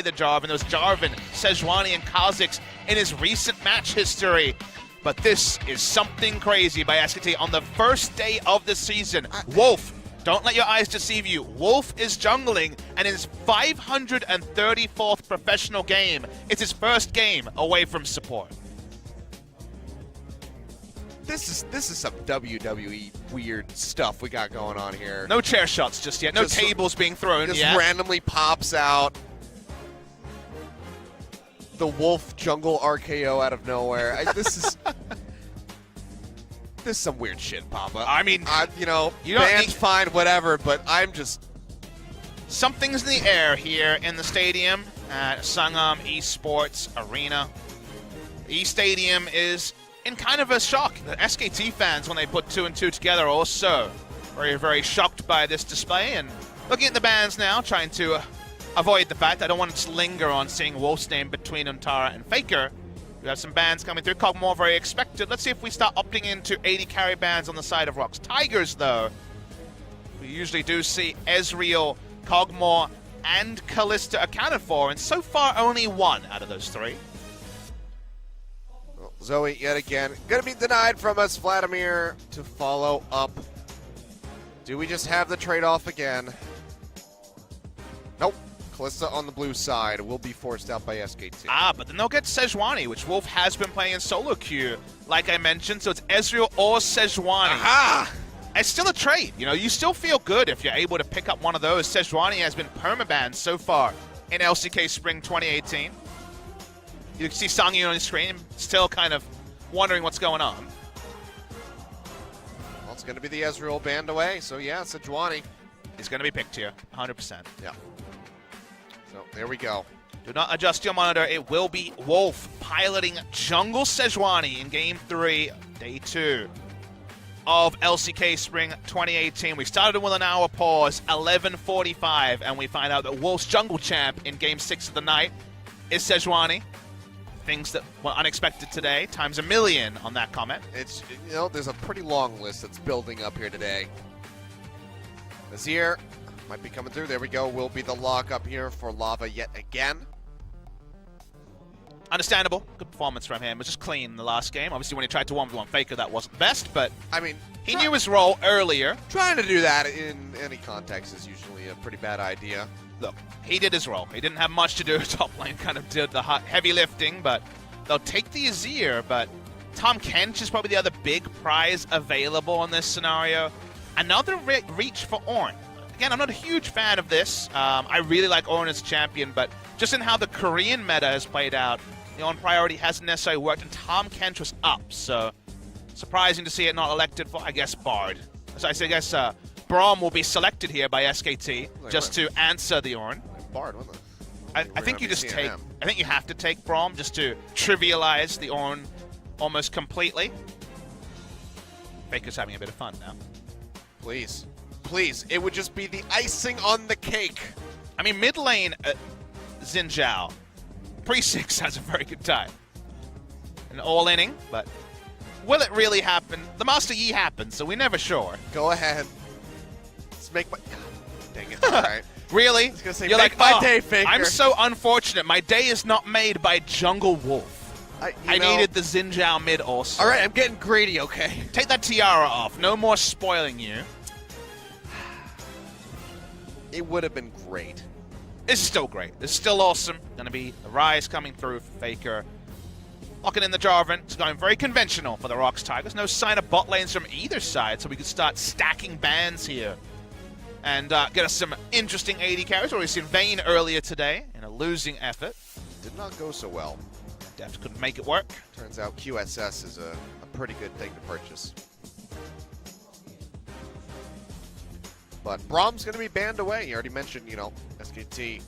the Jarvan. There was Jarvan, Sejuani, and Kha'Zix in his recent match history. But this is something crazy by SKT on the first day of the season. Wolf, don't let your eyes deceive you. Wolf is jungling, and in his 534th professional game, it's his first game away from support. This is some WWE weird stuff we got going on here. No chair shots just yet. No tables being thrown just yet. Randomly pops out the Wolf jungle RKO out of nowhere. This is some weird shit, Papa. I mean, you don't need fine, whatever, but I'm just... Something's in the air here in the stadium at Sangam Esports Arena. The E-Stadium is in kind of a shock. The SKT fans, when they put 2 and 2 together, are also very, very shocked by this display. And looking at the bans now, trying to avoid the fact I don't want to linger on seeing Wolf's name between Untara and Faker. We have some bans coming through. Kog'Maw very expected. Let's see if we start opting into 80 carry bans on the side of ROX Tigers, though. We usually do see Ezreal, Kog'Maw, and Kalista accounted for, and so far only 1 out of those 3. Well, Zoe, yet again, going to be denied from us. Vladimir to follow up. Do we just have the trade-off again? Nope. Kalista on the blue side will be forced out by SKT. But then they'll get Sejuani, which Wolf has been playing in solo queue, like I mentioned. So it's Ezreal or Sejuani. Aha! It's still a trade. You still feel good if you're able to pick up one of those. Sejuani has been permabanned so far in LCK Spring 2018. You can see Sangyu on his screen, still kind of wondering what's going on. Well, it's going to be the Ezreal banned away, so yeah, Sejuani. He's going to be picked here, 100%. Yeah. So there we go. Do not adjust your monitor. It will be Wolf piloting Jungle Sejuani in Game 3, Day 2 of LCK Spring 2018. We started with an hour pause, 11:45, and we find out that Wolf's Jungle Champ in Game 6 of the night is Sejuani. Things that were unexpected today, times a million on that comment. It's, there's a pretty long list that's building up here today. Azir might be coming through. There we go. Will be the lock up here for Lava yet again. Understandable. Good performance from him. It was just clean in the last game. Obviously, when he tried to 1v1 Faker, that wasn't the best, but I mean, he knew his role earlier. Trying to do that in any context is usually a pretty bad idea. Look, he did his role. He didn't have much to do. Top lane kind of did the heavy lifting, but they'll take the Azir, but Tahm Kench is probably the other big prize available in this scenario. Another reach for Ornn. Again, I'm not a huge fan of this. I really like Ornn as champion, but just in how the Korean meta has played out, the Ornn priority hasn't necessarily worked, and Tahm Kench was up, so surprising to see it not elected for, I guess, Bard. So I guess Braum will be selected here by SKT just to answer the Ornn. Bard, what the? I think you just take. I think you have to take Braum just to trivialize the Ornn almost completely. Faker's having a bit of fun now. Please. Please. It would just be the icing on the cake. I mean, mid lane, Xin Zhao, pre-6 has a very good time. An all-inning, but will it really happen? The Master Yi happened, so we're never sure. Go ahead. Let's make my... Dang it. All right. Really? I was gonna say, you're make like, my day, Faker. I'm so unfortunate. My day is not made by Jungle Wolf. I needed the Xin Zhao mid also. All right, I'm getting greedy, okay? Take that tiara off. No more spoiling you. It would have been great. It's still great. It's still awesome. Going to be a rise coming through for Faker. Locking in the Jarvan. It's going very conventional for the ROX Tigers. No sign of bot lanes from either side, so we could start stacking bans here. And get us some interesting 80 carries. We've seen Vayne earlier today in a losing effort. Did not go so well. Deft couldn't make it work. Turns out QSS is a pretty good thing to purchase. But Braum's going to be banned away. You already mentioned, SKT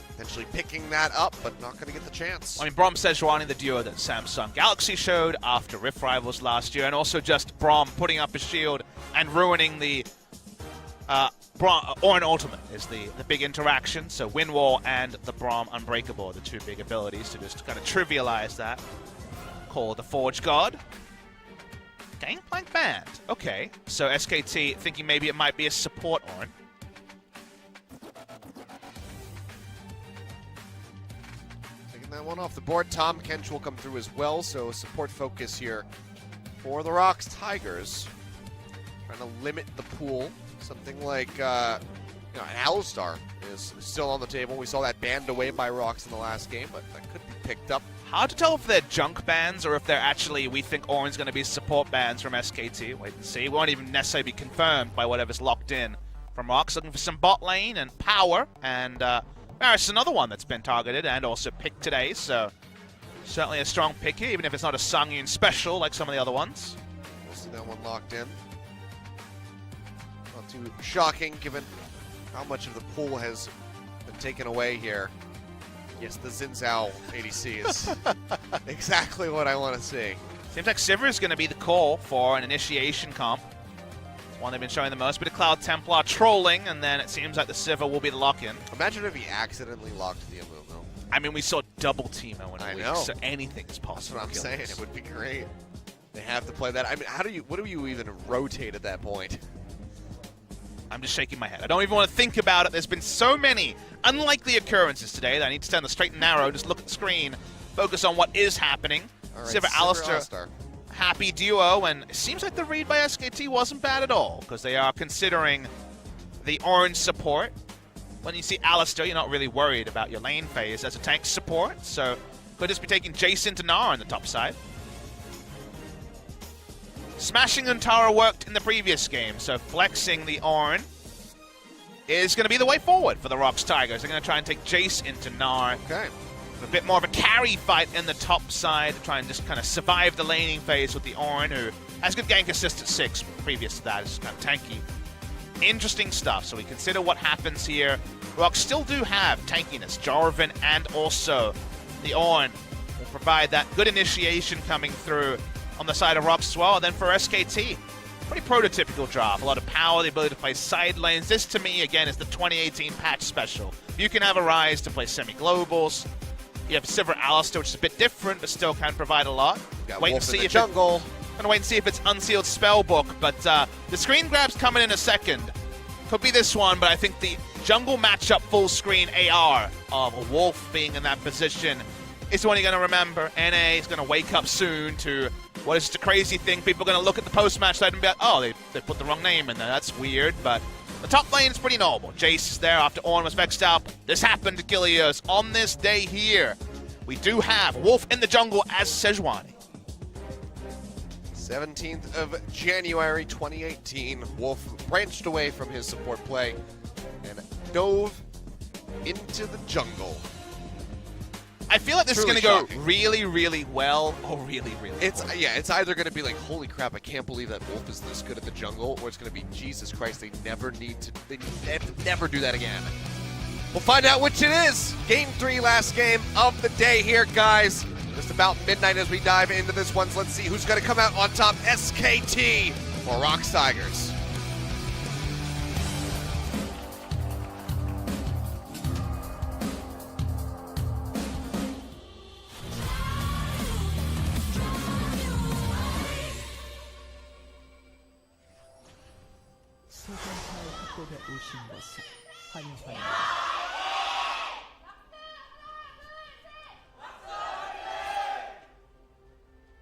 potentially picking that up, but not going to get the chance. I mean, Braum Sejuani, the duo that Samsung Galaxy showed after Rift Rivals last year, and also just Braum putting up his shield and ruining the Ornn Ultimate is the big interaction. So Windwall and the Braum Unbreakable are the two big abilities to just kind of trivialize that. Call the Forge God. Gangplank banned. Okay, so SKT thinking maybe it might be a support Ornn. Getting that one off the board. Tom Kench will come through as well, so support focus here for the ROX Tigers. Trying to limit the pool. Something like an Alistar is still on the table. We saw that banned away by ROX in the last game, but that could be picked up. Hard to tell if they're junk bans or if they're actually, we think Orange is going to be support bans from SKT. Wait and see. Won't even necessarily be confirmed by whatever's locked in from ROX. Looking for some bot lane and power. And Varus is another one that's been targeted and also picked today. So certainly a strong pick here, even if it's not a Sangyun special like some of the other ones. We'll see that one locked in. Not too shocking given how much of the pool has been taken away here. Yes, the Xin Zhao ADC is exactly what I want to see. Seems like Sivir is going to be the call for an initiation comp. It's one they've been showing the most. Bit of Cloud Templar trolling, and then it seems like the Sivir will be the lock-in. Imagine if he accidentally locked the Amu, though. I mean, we saw double Teemo in a week, know. So anything is possible. That's what I'm saying. It would be great. They have to play that. I mean, what do you even rotate at that point? I'm just shaking my head. I don't even want to think about it. There's been so many unlikely occurrences today that I need to stand the straight and narrow, just look at the screen, focus on what is happening. All right, Sivir Alistar, happy duo, and it seems like the read by SKT wasn't bad at all, because they are considering the orange support. When you see Alistar, you're not really worried about your lane phase as a tank support, so could just be taking Jason to Gnar on the top side. Smashing Untara worked in the previous game, so flexing the Ornn is going to be the way forward for the ROX Tigers. They're going to try and take Jace into Gnar. Okay. A bit more of a carry fight in the top side to try and just kind of survive the laning phase with the Ornn, who has good gank assist at 6. Previous to that, it's kind of tanky. Interesting stuff. So we consider what happens here. ROX still do have tankiness. Jarvan and also the Ornn will provide that good initiation coming through on the side of ROX as well. And then for SKT, pretty prototypical draft. A lot of power, the ability to play side lanes. This, to me, again, is the 2018 patch special. You can have a Rise to play semi-globals. You have Sivir Alistar, which is a bit different, but still can provide a lot. Wait and see if jungle. Gonna wait and see if it's Unsealed Spellbook, but the screen grab's coming in a second. Could be this one, but I think the jungle matchup full screen AR of a Wolf being in that position is the one you're going to remember. NA is going to wake up soon to what is just a crazy thing. People are going to look at the post-match side and be like, oh, they put the wrong name in there. That's weird, but the top lane is pretty normal. Jace is there after Ornn was vexed out. This happened to Gilios on this day here. We do have Wolf in the jungle as Sejuani. 17th of January 2018, Wolf branched away from his support play and dove into the jungle. I feel like this is going to go really, really well or really, really well. Yeah, it's either going to be like, holy crap, I can't believe that Wolf is this good at the jungle, or it's going to be, Jesus Christ, they never do that again. We'll find out which it is. Game 3, last game of the day here, guys. Just about midnight as we dive into this one. So let's see who's going to come out on top. SKT or ROX Tigers.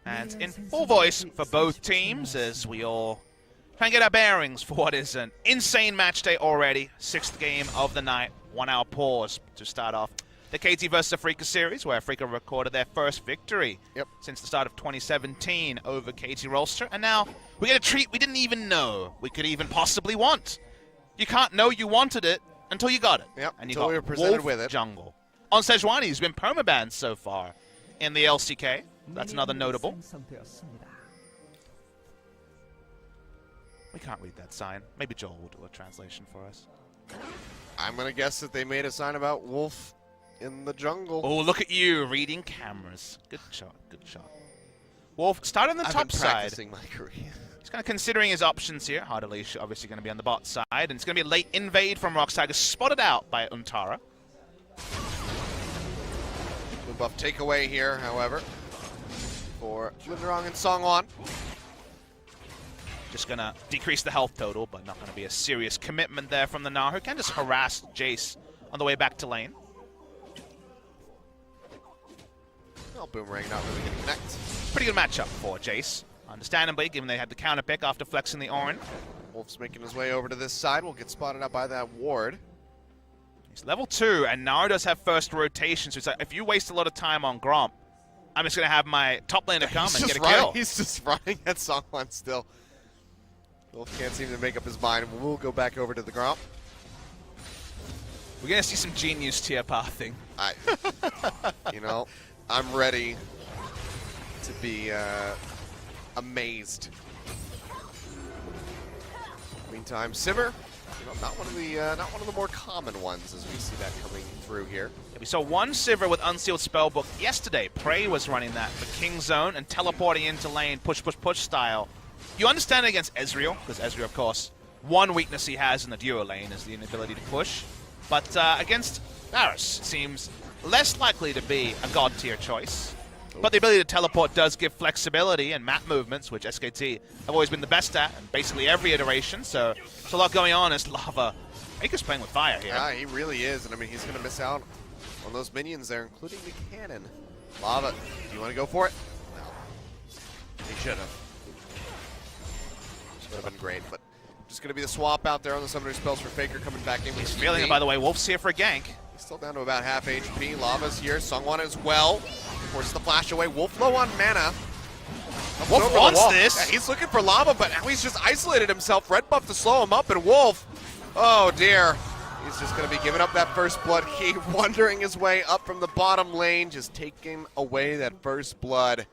And in full voice for both teams as we all try and get our bearings for what is an insane match day already. 6th game of the night. 1 hour pause to start off the KT vs Afrika series, where Afrika recorded their first victory since the start of 2017 over KT Rolster. And now we get a treat we didn't even know we could even possibly want. You can't know you wanted it until you got it. Yep, and you until got we were presented Wolf with it. Jungle. On Sejuani, who's been permabanned so far in the LCK. That's another notable. We can't read that sign. Maybe Joel will do a translation for us. I'm going to guess that they made a sign about Wolf in the jungle. Oh, look at you reading cameras. Good shot, good shot. Wolf started on the top side. Practicing my career. He's kind of considering his options here. Hard Unleash obviously going to be on the bot side, and it's going to be a late invade from ROX Tigers, spotted out by Untara. Blue buff takeaway here, however, for Linderong and Songwon. Just going to decrease the health total, but not going to be a serious commitment there from the Gnar, who can just harass Jace on the way back to lane. Well, Boomerang not really going to connect. Pretty good matchup for Jace. Understandably, given they had the counter pick after flexing the Orin. Wolf's making his way over to this side. Will get spotted out by that ward. He's level 2, and Nara does have first rotation, so it's like, if you waste a lot of time on Gromp, I'm just going to have my top laner come and get a kill. He's just running at Songwan still. Wolf can't seem to make up his mind. We'll go back over to the Gromp. We're going to see some genius tier pathing. You know, I'm ready to be amazed. Meantime, Simmer, you know, not one of the more common ones as we see that coming through here. Yeah, we saw one Sivir with Unsealed Spellbook yesterday. Prey was running that for King Zone and teleporting into lane, push, push, push style. You understand it against Ezreal, because Ezreal, of course, one weakness he has in the duo lane is the inability to push. But against Varus, seems less likely to be a god tier choice. But the ability to teleport does give flexibility and map movements, which SKT have always been the best at in basically every iteration. So there's a lot going on as Lava. Baker's playing with fire here. Yeah, he really is. And I mean, he's going to miss out on those minions there, including the cannon. Lava, do you want to go for it? No. He should have. Would have been great, but just going to be the swap out there on the summoner spells for Faker coming back in. He's feeling it, by the way. Wolf's here for a gank. He's still down to about half HP. Lava's here. Sungwon as well. Forces the flash away. Wolf low on mana. Wolf wants this. Yeah, he's looking for Lava, but now he's just isolated himself. Red buff to slow him up, and Wolf, oh dear. He's just going to be giving up that first blood key, wandering his way up from the bottom lane, just taking away that first blood.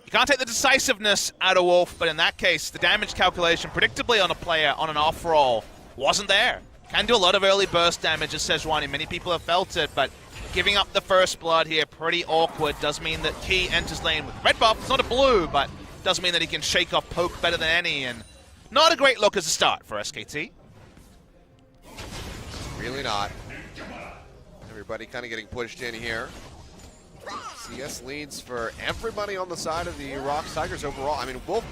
You can't take the decisiveness out of Wolf, but in that case, the damage calculation, predictably on a player on an off roll, wasn't there. Can do a lot of early burst damage as Sejuani. Many people have felt it, but giving up the first blood here, pretty awkward. Does mean that Key enters lane with red buff. It's not a blue, but does mean that he can shake off poke better than any, and not a great look as a start for SKT. Really not. Everybody kind of getting pushed in here. CS leads for everybody on the side of the ROX Tigers overall. I mean, Wolf,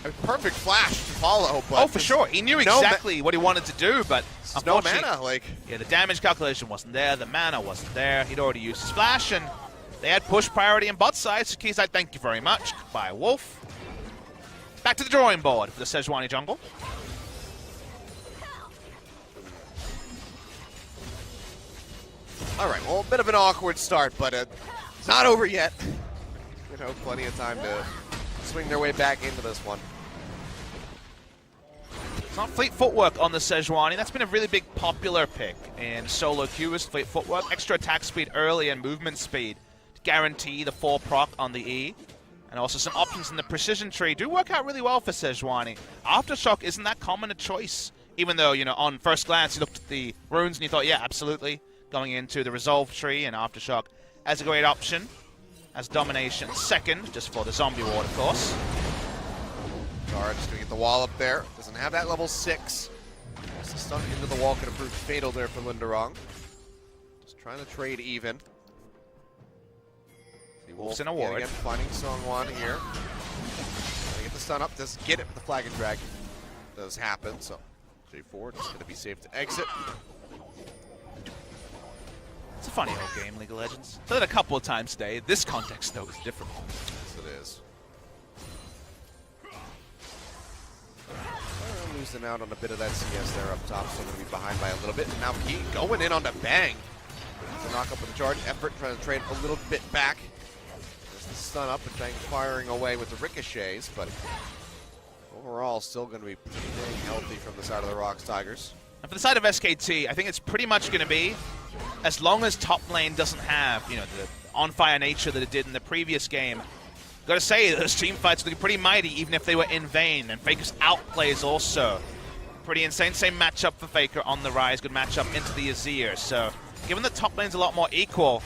a perfect flash to follow. But oh, for sure. He knew exactly what he wanted to do, but no mana. Like, yeah, the damage calculation wasn't there. The mana wasn't there. He'd already used his flash, and they had push priority on bot side. So Key's like, thank you very much. Goodbye, Wolf. Back to the drawing board for the Sejuani jungle. All right, well, a bit of an awkward start, but it's not over yet. You know, plenty of time to swing their way back into this one. It's not fleet footwork on the Sejuani. That's been a really big popular pick in solo queue is fleet footwork. Extra attack speed early and movement speed to guarantee the 4 proc on the E. And also some options in the precision tree do work out really well for Sejuani. Aftershock isn't that common a choice, even though, you know, on first glance you looked at the runes and you thought, yeah, absolutely. Going into the Resolve tree and Aftershock as a great option. As Domination second, just for the zombie ward, of course. Dara just gonna get the wall up there. Doesn't have that level 6. Just the stun into the wall could have proved fatal there for Linderong. Just trying to trade even. See Wolf's in a ward. Again, finding Songwan here. Gonna get the stun up, does get it with the flag and drag. Does happen, so J4 just gonna be safe to exit. It's a funny old game, League of Legends. Played it a couple of times today. This context, though, is different. Yes, it is. Losing out on a bit of that CS there up top, so I'm going to be behind by a little bit. And now Key going in on the Bang. To knock up with the charge. Effort trying to trade a little bit back. Just the stun up and Bang firing away with the ricochets, but overall still going to be pretty dang healthy from the side of the ROX Tigers. And for the side of SKT, I think it's pretty much going to be, as long as top lane doesn't have, you know, the on-fire nature that it did in the previous game, got to say, those team fights look pretty mighty, even if they were in vain. And Faker's outplays also pretty insane. Same matchup for Faker on the rise. Good matchup into the Azir. So, given the top lane's a lot more equal,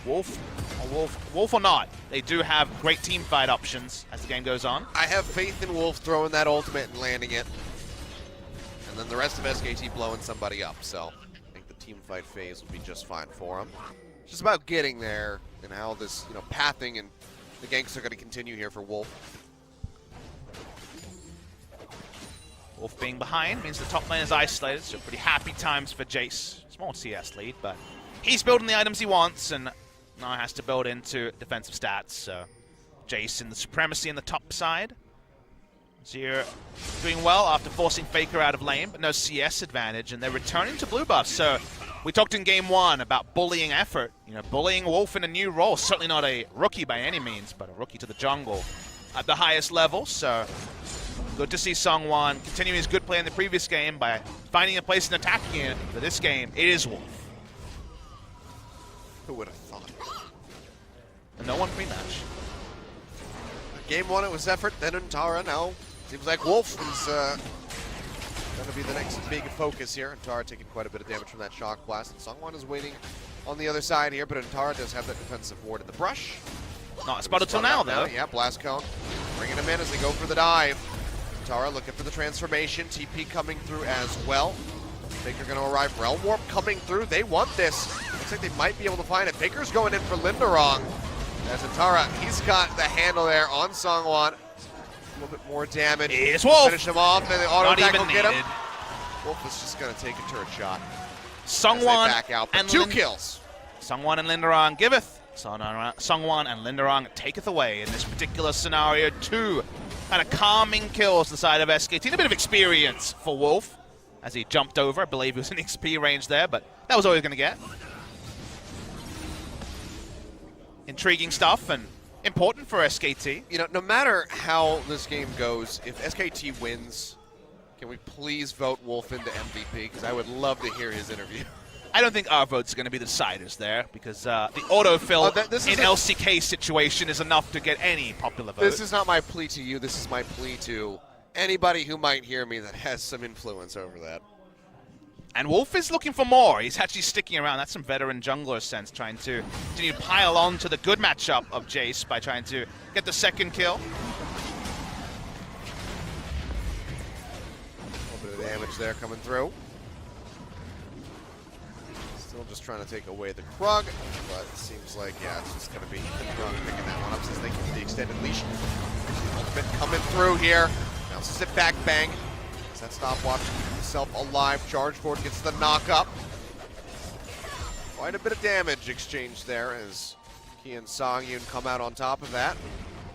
Wolf or not, they do have great team fight options as the game goes on. I have faith in Wolf throwing that ultimate and landing it. And then the rest of SKT blowing somebody up. So, I think the team fight phase will be just fine for him. It's just about getting there and how this, you know, pathing and the ganks are going to continue here for Wolf. Wolf being behind means the top lane is isolated, so pretty happy times for Jace. Small CS lead, but he's building the items he wants, and now has to build into defensive stats. So Jason, the supremacy in the top side. Zero doing well after forcing Faker out of lane, but no CS advantage, and they're returning to blue buff. So we talked in game 1 about bullying effort. You know, bullying Wolf in a new role. Certainly not a rookie by any means, but a rookie to the jungle at the highest level. So good to see Sungwon continuing his good play in the previous game by finding a place and attacking it. For this game, it is Wolf. Who would have thought? And no one pre-match. Game 1, it was effort, then Untara. Now, seems like Wolf is going to be the next big focus here. Untara taking quite a bit of damage from that shock blast. And Sungwon is waiting on the other side here, but Untara does have that defensive ward in the brush. Not spotted till now, though. Yeah, blast cone. Bringing him in as they go for the dive. Untara looking for the transformation. TP coming through as well. Faker going to arrive. Realm Warp coming through. They want this. Looks like they might be able to find it. Faker's going in for Linderong. As Untara, he's got the handle there on Sungwon. A little bit more damage. It's Wolf. Finish him off, and the auto attack will get him. Needed. Wolf is just going to take a turret shot. Sungwon back out, but 2 kills. Sungwon and Linderong giveth. Sungwon and Linderong taketh away in this particular scenario. 2 kind of calming kills to the side of SKT. A bit of experience for Wolf as he jumped over. I believe he was in XP range there, but that was all he was going to get. Intriguing stuff and important for SKT. You know, no matter how this game goes, if SKT wins, can we please vote Wolf into MVP? Because I would love to hear his interview. I don't think our vote's going to be the deciders there, because the autofill in LCK situation is enough to get any popular vote. This is not my plea to you. This is my plea to anybody who might hear me that has some influence over that. And Wolf is looking for more. He's actually sticking around. That's some veteran jungler sense, trying to continue to pile on to the good matchup of Jace by trying to get the second kill. A little bit of damage there coming through. Still just trying to take away the Krug, but it seems like, yeah, it's just going to be the Krug picking that one up since they keep the extended leash. Ultimate coming through here. Now sit back bang. That stopwatch keeps himself alive. Charge forward gets the knock up. Quite a bit of damage exchanged there as Ki and Songyun come out on top of that.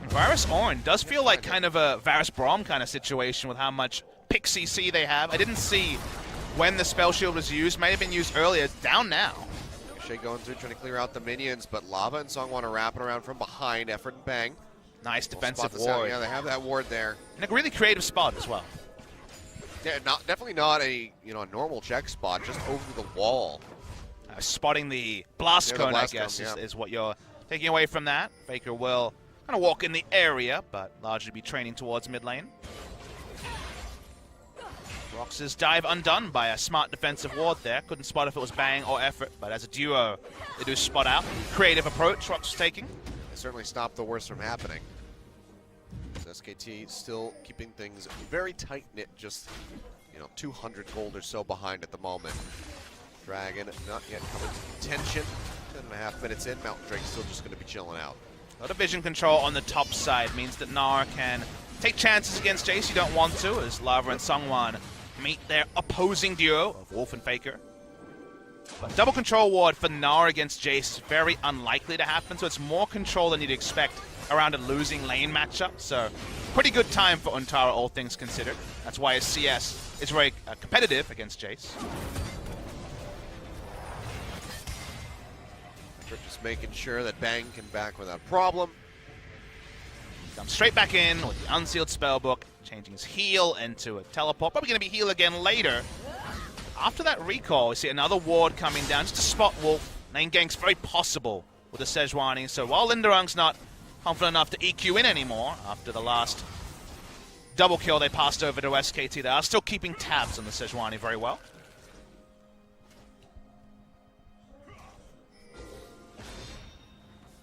Varus Ornn does feel like kind of a Varus Braum kind of situation with how much pick CC they have. I didn't see when the spell shield was used. Might have been used earlier. It's down now. Shay going through trying to clear out the minions, but Lava and Songwon are wrapping around from behind. Effort and bang. Nice defensive ward. ward. Yeah, they have that ward there. And a really creative spot as well. Yeah, definitely not a a normal check spot, just over the wall. Spotting the blast cone, I guess, is what you're taking away from that. Faker will kind of walk in the area, but largely be training towards mid lane. ROX's dive undone by a smart defensive ward there. Couldn't spot if it was bang or effort, but as a duo, they do spot out. Creative approach ROX was taking. They certainly stopped the worst from happening. SKT still keeping things very tight-knit, just 200 gold or so behind at the moment. Dragon not yet coming to contention. 10.5 minutes in, Mountain Drake's still just going to be chilling out. A lot of vision control on the top side means that Nara can take chances against Jace you don't want to, as Lava and Sungwon meet their opposing duo of Wolf and Faker. But double control ward for Nara against Jace is very unlikely to happen, so it's more control than you'd expect around a losing lane matchup. So pretty good time for Untara, all things considered. That's why his CS is very competitive against Jace. Just making sure that Bang can back without problem. Comes straight back in with the unsealed spellbook, changing his heal into a teleport. Probably going to be heal again later. After that recall, we see another ward coming down just to spot Wolf. Lane gank's very possible with the Sejuani. So while Linderong's not confident enough to EQ in anymore after the last double kill they passed over to SKT, they are still keeping tabs on the Sejuani very well.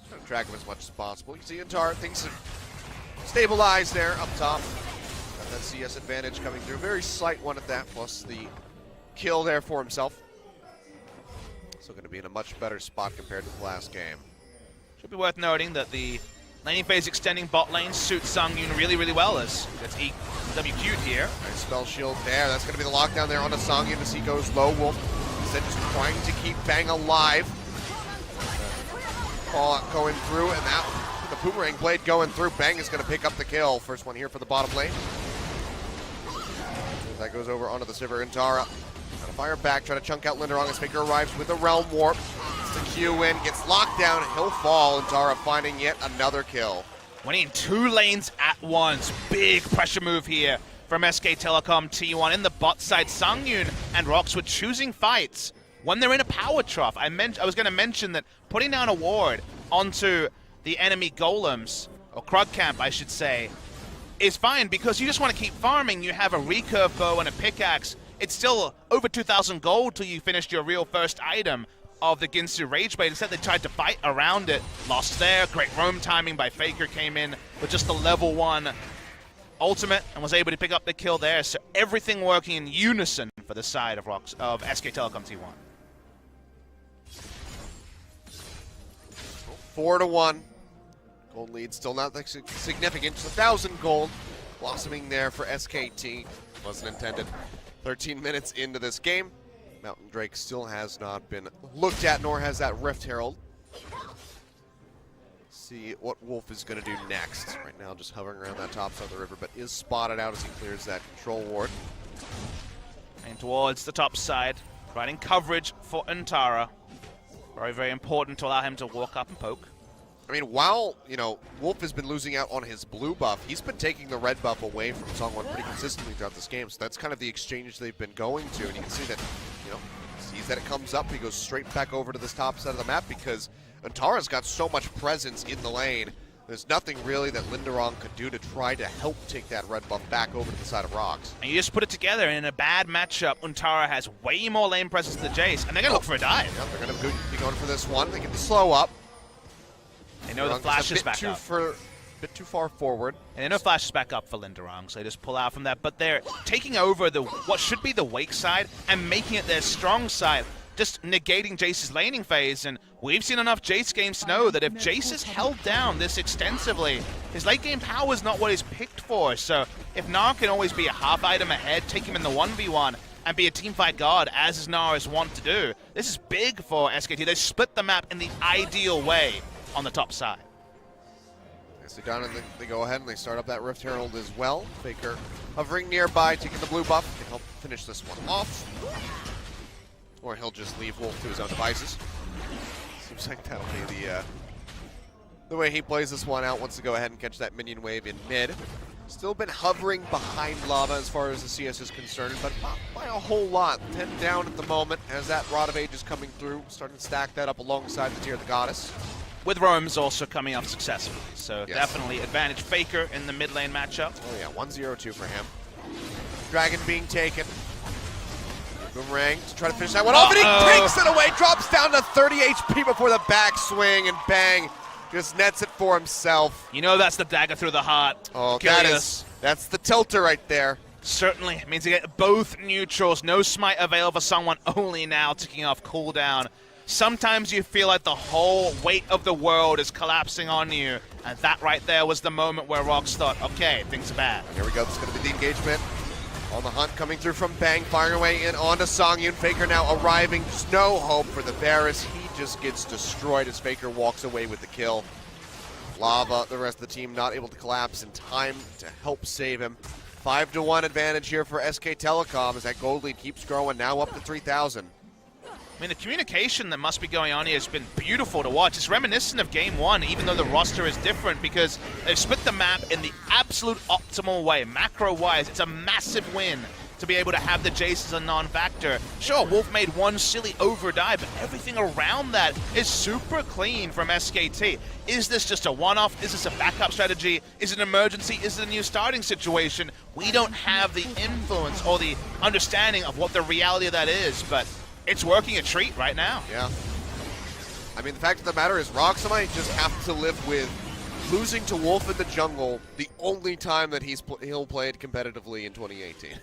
Trying to track him as much as possible. You see Untara, things have stabilized there up top. Got that CS advantage coming through. Very slight one at that, plus the kill there for himself. Still going to be in a much better spot compared to the last game. Should be worth noting that the laning phase extending bot lane suits Songyun really, really well as gets WQ'd here. Nice spell shield there. That's going to be the lockdown there onto Songyun as he goes low. Wolf instead just trying to keep Bang alive. Ball going through, and that the boomerang blade going through. Bang is going to pick up the kill. First one here for the bottom lane. That goes over onto the Sivir. Intara trying to fire back, trying to chunk out Linderong as Faker arrives with a Realm Warp. Gets the Q in, gets locked down, he'll fall. Intara finding yet another kill. Winning 2 lanes at once. Big pressure move here from SK Telecom T1 in the bot side. Sungyun and ROX were choosing fights when they're in a power trough. I was going to mention that putting down a ward onto the enemy golems, or Krug camp I should say, is fine because you just want to keep farming. You have a recurve bow and a pickaxe. It's still over 2,000 gold till you finished your real first item of the Ginsu Rage Blade. Instead, they tried to fight around it. Lost there. Great roam timing by Faker. Came in with just the level 1 ultimate and was able to pick up the kill there. So everything working in unison for the side of ROX, of SK Telecom T1. 4-1. Gold lead still not that significant. Just 1,000 gold blossoming there for SKT. Wasn't intended. 13 minutes into this game. Mountain Drake still has not been looked at, nor has that Rift Herald. See what Wolf is going to do next. Right now just hovering around that top side of the river, but is spotted out as he clears that control ward. And towards the top side, providing coverage for Intara. Very, very important to allow him to walk up and poke. I mean, while, you know, Wolf has been losing out on his blue buff, he's been taking the red buff away from Songwon pretty consistently throughout this game. So that's kind of the exchange they've been going to. And you can see that, you know, sees that it comes up, he goes straight back over to this top side of the map because Antara's got so much presence in the lane. There's nothing really that Linderong could do to try to help take that red buff back over to the side of ROX. And you just put it together, and in a bad matchup, Untara has way more lane presence than the Jace, and they're going to look for a dive. Yeah, they're going to be going for this one. They get the slow up. They know the flash is back up. A bit too far forward. And they know flash is back up for Linderong, so they just pull out from that. But they're taking over the what should be the Wake side and making it their strong side, just negating Jace's laning phase. And we've seen enough Jace games to know that if Jace is held down this extensively, his late game power is not what he's picked for. So if Gnar can always be a half item ahead, take him in the 1v1, and be a teamfight guard, as Gnar is wont to do, this is big for SKT. They split the map in the ideal way on the top side. Nicely done, and they go ahead and they start up that Rift Herald as well. Faker hovering nearby, taking the blue buff to help finish this one off. Or he'll just leave Wolf to his own devices. Seems like that'll be the way he plays this one out. Wants to go ahead and catch that minion wave in mid. Still been hovering behind Lava as far as the CS is concerned, but not by a whole lot. 10 down at the moment as that Rod of Age is coming through, starting to stack that up alongside the Tear of the Goddess. With roams also coming off successfully, so yes, definitely advantage Faker in the mid lane matchup. Oh yeah, 1-0-2 for him. Dragon being taken. Boomerang to try to finish that one off, and he takes it away, drops down to 30 HP before the backswing, and bang, just nets it for himself. You know that's the dagger through the heart. Oh, that's the tilter right there. Certainly. It means you get both neutrals. No smite available for someone only now, ticking off cooldown. Sometimes you feel like the whole weight of the world is collapsing on you, and that right there was the moment where ROX thought, okay, things are bad. Here we go, this is going to be the engagement. On the hunt coming through from Bang, firing away in onto Songyun. Faker now arriving, just no hope for the Varus. He just gets destroyed as Faker walks away with the kill. Lava, the rest of the team not able to collapse in time to help save him. 5-1 advantage here for SK Telecom as that gold lead keeps growing, now up to 3,000. I mean, the communication that must be going on here has been beautiful to watch. It's reminiscent of Game 1, even though the roster is different, because they've split the map in the absolute optimal way. Macro-wise, it's a massive win to be able to have the Jace as a non-factor. Sure, Wolf made one silly overdive, but everything around that is super clean from SKT. Is this just a one-off? Is this a backup strategy? Is it an emergency? Is it a new starting situation? We don't have the influence or the understanding of what the reality of that is, but it's working a treat right now. Yeah. I mean, the fact of the matter is ROX might just have to live with losing to Wolf in the jungle the only time that he'll played competitively in 2018.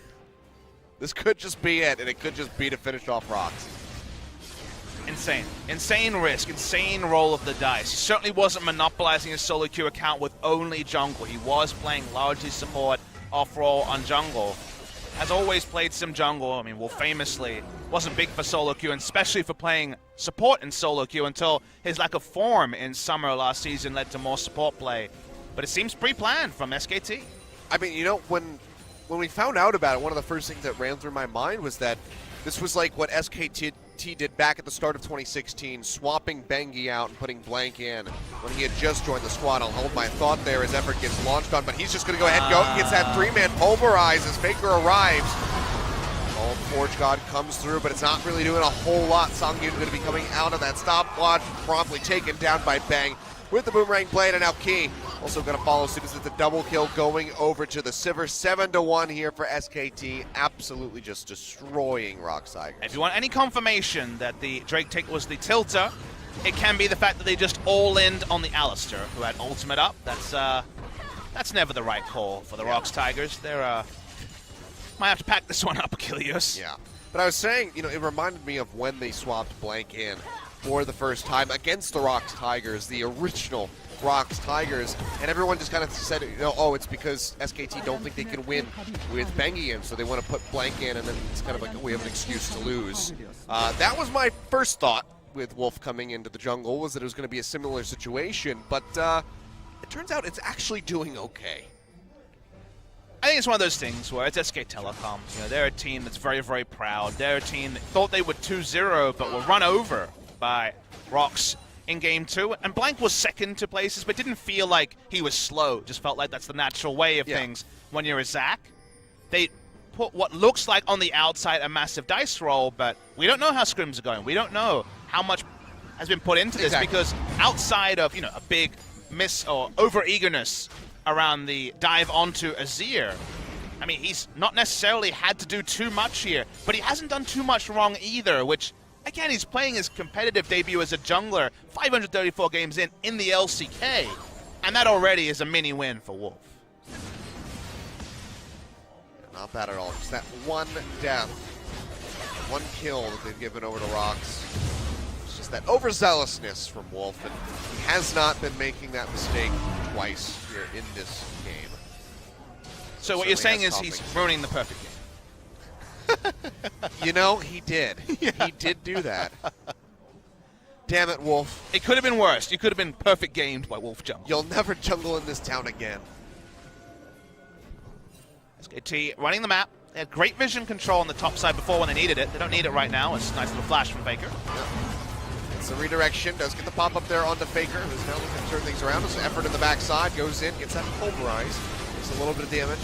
This could just be it, and it could just be to finish off ROX. Insane. Insane risk, insane roll of the dice. He certainly wasn't monopolizing his solo queue account with only jungle. He was playing largely support off-roll on jungle. Has always played some jungle. I mean, Wolf famously wasn't big for solo queue, and especially for playing support in solo queue until his lack of form in summer last season led to more support play. But it seems pre-planned from SKT. I mean, you know, when we found out about it, one of the first things that ran through my mind was that this was like what SKT did back at the start of 2016, swapping Bengi out and putting Blank in when he had just joined the squad. I'll hold my thought there as Effort gets launched on, but he's just going to go ahead and go. He gets that 3-man pulverize as Faker arrives. Oh, Forge God comes through, but it's not really doing a whole lot. Songyun going to be coming out of that stopwatch, promptly taken down by Bang with the Boomerang Blade, and now Key also going to follow suit as it's a double kill going over to the Sivir. 7-1 here for SKT, absolutely just destroying ROX Tigers. If you want any confirmation that the Drake take was the tilter, it can be the fact that they just all-in on the Alistair, who had ultimate up. That's never the right call for the ROX Tigers. They're might have to pack this one up, Achilles. Yeah, but I was saying, you know, it reminded me of when they swapped Blank in for the first time against the ROX Tigers, the original ROX Tigers, and everyone just kind of said, you know, oh, it's because SKT don't think they can win with Bengi in, so they want to put Blank in, and then it's kind of like, oh, we have an excuse to lose. That was my first thought with Wolf coming into the jungle, was that it was going to be a similar situation, but it turns out it's actually doing okay. I think it's one of those things where it's SK Telecom. You know, they're a team that's very, very proud. They're a team that thought they were 2-0, but were run over by ROX in Game 2. And Blank was second to places, but didn't feel like he was slow. Just felt like that's the natural way of things when you're a Zac. They put what looks like on the outside a massive dice roll, but we don't know how scrims are going. We don't know how much has been put into this because outside of, you know, a big miss or over-eagerness around the dive onto Azir, I mean, he's not necessarily had to do too much here, but he hasn't done too much wrong either, which, again, he's playing his competitive debut as a jungler, 534 games in the LCK, and that already is a mini win for Wolf. Not bad at all. Just that one death, one kill that they've given over to ROX. It's just that overzealousness from Wolf, and he has not been making that mistake twice here in this game. So what you're saying is he's ruining the perfect game. You know, he did. He did do that. Damn it, Wolf. It could have been worse. You could have been perfect gamed by Wolf Jungle. You'll never jungle in this town again. SKT running the map. They had great vision control on the top side before when they needed it. They don't need it right now. It's a nice little flash from Faker. Yep. It's a redirection. Does get the pop-up there onto Faker, who's now looking to turn things around. There's Effort in the backside. Goes in, gets that pulverize. It's a little bit of damage,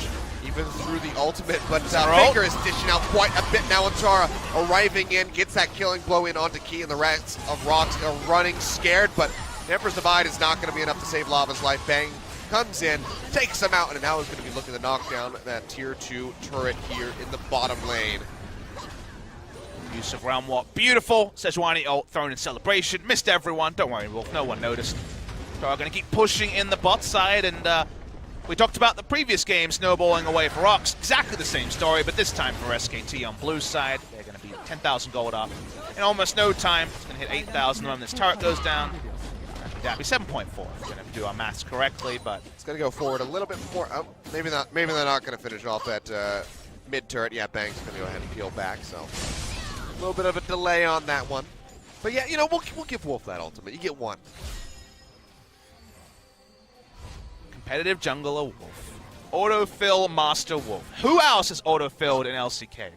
even through the ultimate. But Faker is dishing out quite a bit now. Antara arriving in, gets that killing blow in onto Key, and the rest of ROX are running scared. But Emperor's Divide is not going to be enough to save Lava's life. Bang comes in, takes him out, and now is going to be looking to knock down that tier 2 turret here in the bottom lane. Use of Realm Walk. Beautiful. Sejuani ult thrown in celebration. Missed everyone. Don't worry, Wolf. No one noticed. So we're going to keep pushing in the bot side, and we talked about the previous game snowballing away for ROX. Exactly the same story, but this time for SKT on blue side. They're going to be 10,000 gold up in almost no time. It's going to hit 8,000 when this turret goes down. That'd be 7.4 if we're going to do our maths correctly, but it's going to go forward a little bit more. Oh, maybe not. Maybe they're not going to finish off that mid turret. Yeah, Bang's going to go ahead and peel back. So a little bit of a delay on that one. But yeah, you know, we'll give Wolf that ultimate. You get one. Competitive jungler Wolf. Autofill Master Wolf. Who else has autofilled in LCK?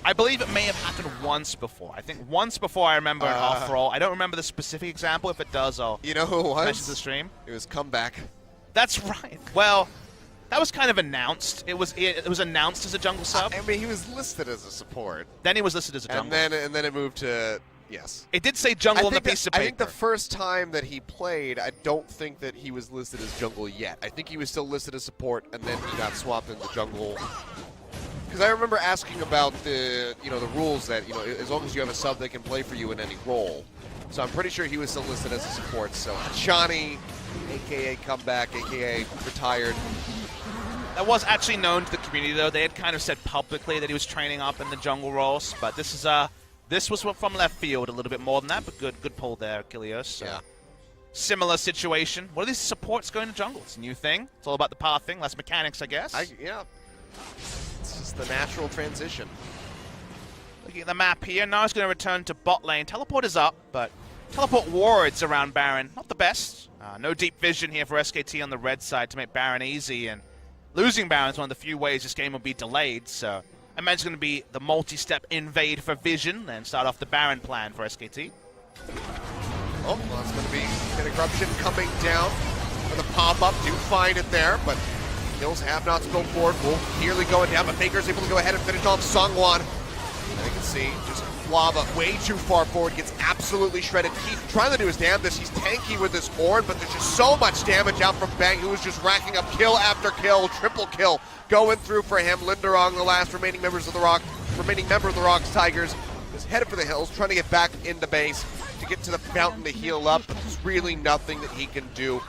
I believe it may have happened once before. I think once before I remember an off roll. I don't remember the specific example. If it does, I'll you know who it was? mention the stream. It was Comeback. That's right. Well, that was kind of announced. It was announced as a jungle sub. I mean, he was listed as a support. Then he was listed as a jungle. And then it moved to yes. It did say jungle on the piece of paper. I think the first time that he played, I don't think that he was listed as jungle yet. I think he was still listed as support, and then he got swapped into jungle. Because I remember asking about the rules that, as long as you have a sub that can play for you in any role. So I'm pretty sure he was still listed as a support. So Hachani, a.k.a. Comeback, a.k.a. retired. That was actually known to the community, though. They had kind of said publicly that he was training up in the jungle roles. But this was from left field a little bit more than that. But good pull there, Achilles. So. Yeah. Similar situation. What are these supports going to jungle? It's a new thing. It's all about the pathing, less mechanics, I guess. Yeah. It's just the natural transition. Looking at the map here, Nara's going to return to bot lane. Teleport is up, but teleport wards around Baron, not the best. No deep vision here for SKT on the red side to make Baron easy, and losing Baron is one of the few ways this game will be delayed, so I imagine it's going to be the multi-step invade for vision, then start off the Baron plan for SKT. Oh, well, it's going to be an Eruption coming down for the pop-up. Do find it there, but kills have not to go forward. Wolf nearly going down, but Faker's able to go ahead and finish off Sungwon. And you can see just Lava way too far forward, gets absolutely shredded. He's trying to do his damnedest. He's tanky with his Ornn, but there's just so much damage out from Bang, who is just racking up kill after kill, triple kill going through for him. Linderong, the last remaining member of the ROX Tigers, is headed for the hills, trying to get back into base to get to the fountain to heal up, but there's really nothing that he can do.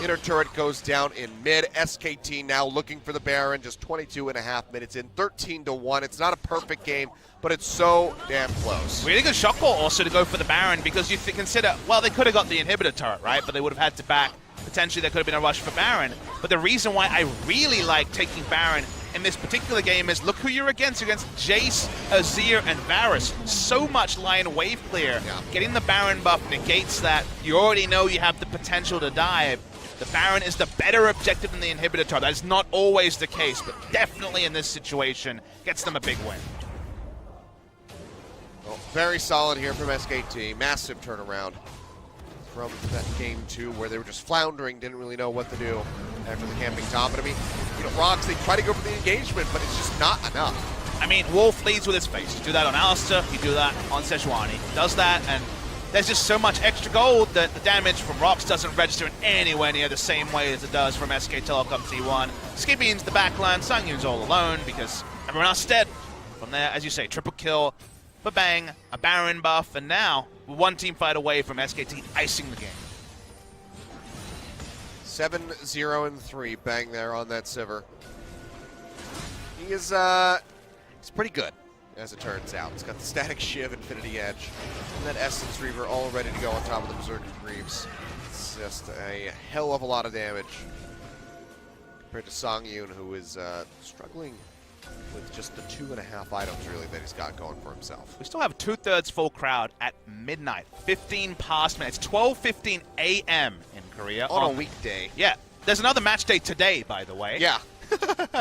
Inner turret goes down in mid. SKT now looking for the Baron, just 22.5 minutes in, 13-1. It's not a perfect game, but it's so damn close. Really good shot call also to go for the Baron, because you consider, well, they could have got the inhibitor turret, right? But they would have had to back. Potentially there could have been a rush for Baron. But the reason why I really like taking Baron in this particular game is look who you're against. You're against Jace, Azir, and Varus. So much line wave clear. Yeah. Getting the Baron buff negates that. You already know you have the potential to die. The Baron is the better objective than the inhibitor turret. That is not always the case, but definitely in this situation gets them a big win. Well, very solid here from SKT. Massive turnaround from that game 2 where they were just floundering, didn't really know what to do after the camping top. But I mean, you know, ROX, they try to go for the engagement, but it's just not enough. I mean, Wolf leads with his face. You do that on Alistar, you do that on Sejuani. Does that, and there's just so much extra gold that the damage from ROX doesn't register in anywhere near the same way as it does from SK Telecom T1. Skippy into the backline, Sungyun's all alone because everyone else is dead. From there, as you say, triple kill for Bang, a Baron buff, and now we're one team fight away from SKT icing the game. 7-0-3, Bang there on that Sivir. He is, he's pretty good, as it turns out. He's got the Static Shiv, Infinity Edge, and that Essence Reaver all ready to go on top of the Berserker Greaves. It's just a hell of a lot of damage compared to Songyun, who is struggling with just the 2.5 items, really, that he's got going for himself. We still have 2/3 full crowd at midnight, 15 past minutes, 12:15 a.m. in Korea. On a weekday. Yeah. There's another match day today, by the way. Yeah.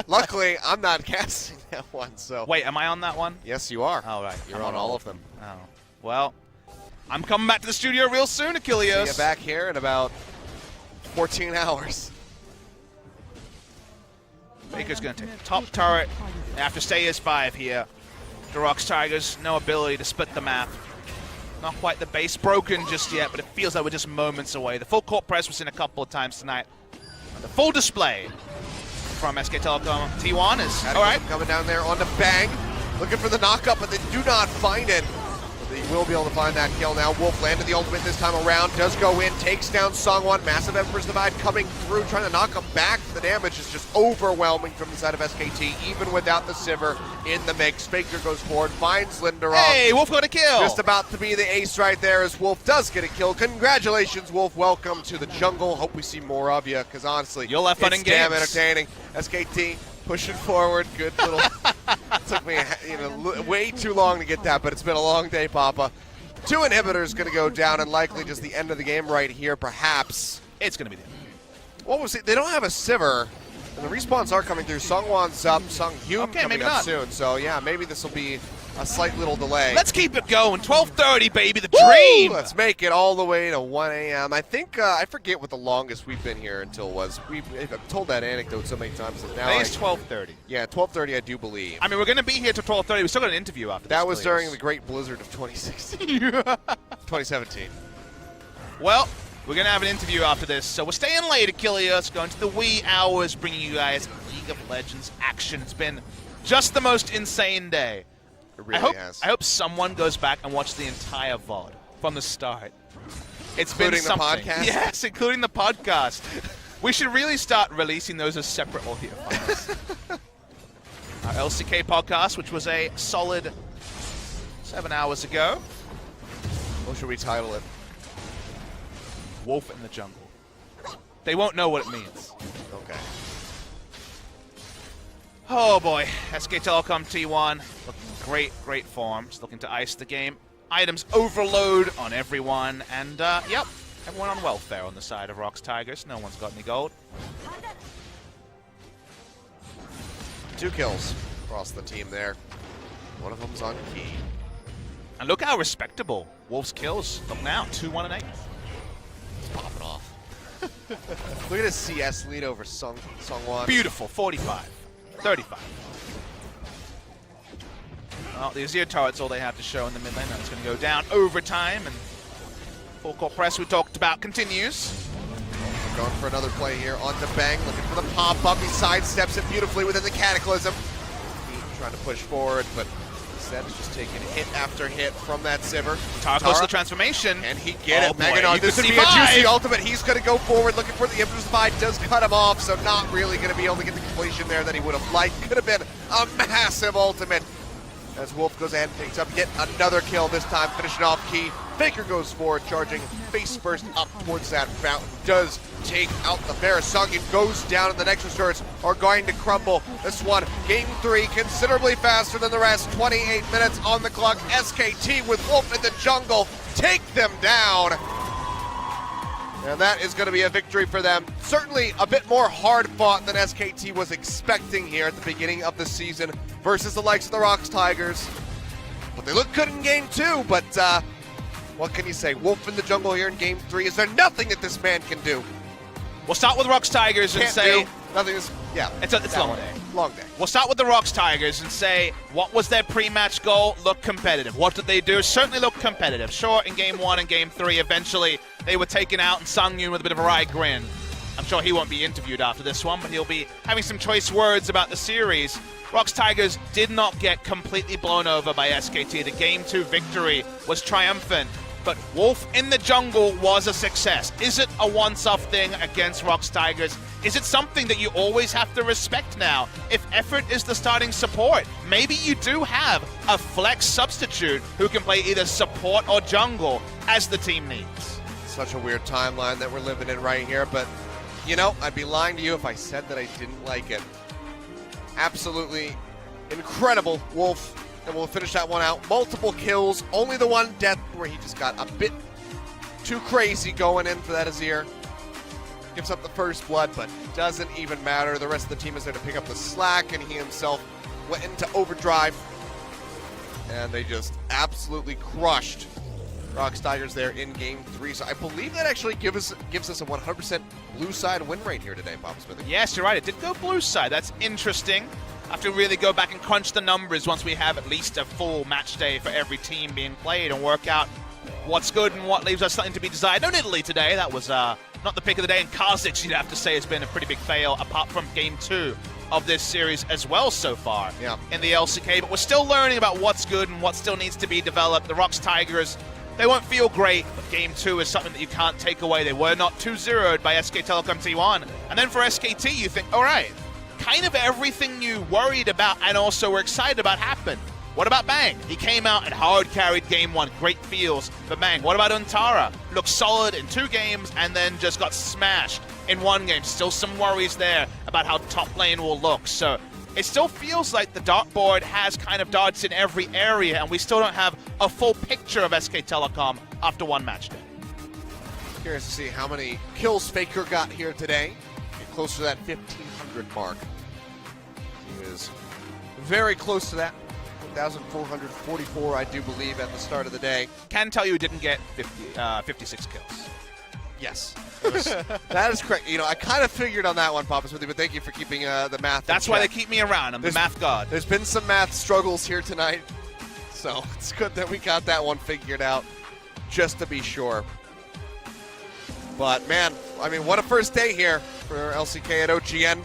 Luckily, I'm not casting that one, so. Wait, am I on that one? Yes, you are. All right. You're on all of them. Oh. Well, I'm coming back to the studio real soon, Achilles. See you back here in about 14 hours. Baker's going to take top turret. They have to stay as 5 here. The ROX Tigers, no ability to split the map. Not quite the base broken just yet, but it feels like we're just moments away. The full court press was in a couple of times tonight. The full display from SK Telecom T1 is all right. Coming down there on the Bang, looking for the knockup, but they do not find it. But they will be able to find that kill now. Wolf landed the ultimate this time around, does go in, takes down Songwon. Massive Emperor's Divide coming through, trying to knock him back. The damage is just overwhelming from the side of SKT, even without the Sivir in the mix. Faker goes forward, finds Linderong. Hey, Wolf got a kill. Just about to be the ace right there as Wolf does get a kill. Congratulations, Wolf. Welcome to the jungle. Hope we see more of you, because honestly, you'll have fun in games. Damn entertaining. SKT pushing forward. Good little. Took me, way too long to get that, but it's been a long day, Papa. 2 inhibitors going to go down, and likely just the end of the game right here, perhaps. It's going to be the end. What was it? They don't have a Sivir, and the respawns are coming through. Sungwon's up, Sunghyun coming up soon. So yeah, maybe this will be a slight little delay. Let's keep it going. 12:30, baby, the dream. Woo! Let's make it all the way to 1 a.m. I think, I forget what the longest we've been here until was. I've told that anecdote so many times that now. I think it's 12:30. Yeah, 12:30 I do believe. I mean, we're going to be here till 12:30. We still got an interview after that this, was please. during the Great Blizzard of 2016. 2017. Well, we're going to have an interview after this, so we're staying late, Achilles, going to the wee hours, bringing you guys League of Legends action. It's been just the most insane day. It really has. I hope someone goes back and watches the entire VOD from the start. It's including been something. The podcast? Yes, including the podcast. We should really start releasing those as separate audio files. Our LCK podcast, which was a solid 7 hours ago. What should we title it? Wolf in the Jungle. They won't know what it means. Okay. Oh boy, SK Telecom T1 looking in great form. Just looking to ice the game. Items overload on everyone, and yep, everyone on welfare on the side of ROX Tigers. No one's got any gold. 2 kills across the team there. One of them's on key. And look how respectable Wolf's kills look now. 2-1 and 8. It's popping off. Look at his CS lead over Sungwon. Beautiful. 45. 35. Well, the Azir turret's all they have to show in the mid lane. That's going to go down overtime, and full court press we talked about continues. We're going for another play here onto Bang, looking for the pop-up. He sidesteps it beautifully within the Cataclysm. He's trying to push forward, but instead is just taking hit after hit from that Sivir. Tara close to the transformation. And he get it. Boy, Meganon, this could be a juicy ultimate. He's going to go forward, looking for the Emperor's Divide. Does cut him off, so not really going to be able to get the completion there that he would have liked. Could have been a massive ultimate. As Wolf goes ahead and picks up yet another kill, this time finishing off key. Faker goes forward, charging face first up towards that fountain. Does take out the bear. Sungin goes down, and the Nexus turrets are going to crumble. This one, game 3, considerably faster than the rest. 28 minutes on the clock. SKT with Wolf in the jungle. Take them down. And that is going to be a victory for them. Certainly a bit more hard-fought than SKT was expecting here at the beginning of the season versus the likes of the ROX Tigers. But they look good in game 2, but what can you say? Wolf in the jungle here in game 3. Is there nothing that this man can do? We'll start with ROX Tigers and say... Nothing is... Yeah. It's a long day. Long day. We'll start with the ROX Tigers and say, what was their pre-match goal? Look competitive. What did they do? Certainly look competitive. Sure, in game 1 and game 3, eventually they were taken out, and Sungyun with a bit of a wry grin. I'm sure he won't be interviewed after this one, but he'll be having some choice words about the series. ROX Tigers did not get completely blown over by SKT. The game 2 victory was triumphant, but Wolf in the jungle was a success. Is it a once-off thing against ROX Tigers? Is it something that you always have to respect now? If effort is the starting support, maybe you do have a flex substitute who can play either support or jungle as the team needs. Such a weird timeline that we're living in right here, but you know, I'd be lying to you if I said that I didn't like it. Absolutely incredible Wolf, and we'll finish that one out. Multiple kills, only the one death where he just got a bit too crazy going in for that Azir. Gives up the first blood, but doesn't even matter. The rest of the team is there to pick up the slack, and he himself went into overdrive. And they just absolutely crushed ROX Tigers there in game 3. So I believe that actually gives us a 100% blue side win rate here today, Papa Smithy. Yes, you're right. It did go blue side. That's interesting. I have to really go back and crunch the numbers once we have at least a full match day for every team being played and work out what's good and what leaves us something to be desired. No Italy today. That was not the pick of the day. And Kha'Zix, you'd have to say, has been a pretty big fail apart from game 2 of this series as well so far in the LCK. But we're still learning about what's good and what still needs to be developed. The ROX Tigers, they won't feel great, but game 2 is something that you can't take away. They were not 2-0'd by SK Telecom T1. And then for SKT, you think, all right, kind of everything you worried about and also were excited about happened. What about Bang? He came out and hard carried game 1. Great feels for Bang. What about Untara? Looked solid in 2 games and then just got smashed in 1 game. Still some worries there about how top lane will look. So it still feels like the dartboard has kind of darts in every area, and we still don't have a full picture of SK Telecom after 1 match day. Curious to see how many kills Faker got here today. Get close to that 1,500 mark. He was very close to that. 1,444, I do believe, at the start of the day. Can tell you he didn't get 56 kills. Yes. That is correct. You know, I kind of figured on that one, Papa Smithy, but thank you for keeping the math. That's why they keep me around. I'm the math god. There's been some math struggles here tonight, so it's good that we got that one figured out, just to be sure. But, man, I mean, what a first day here for LCK at OGN.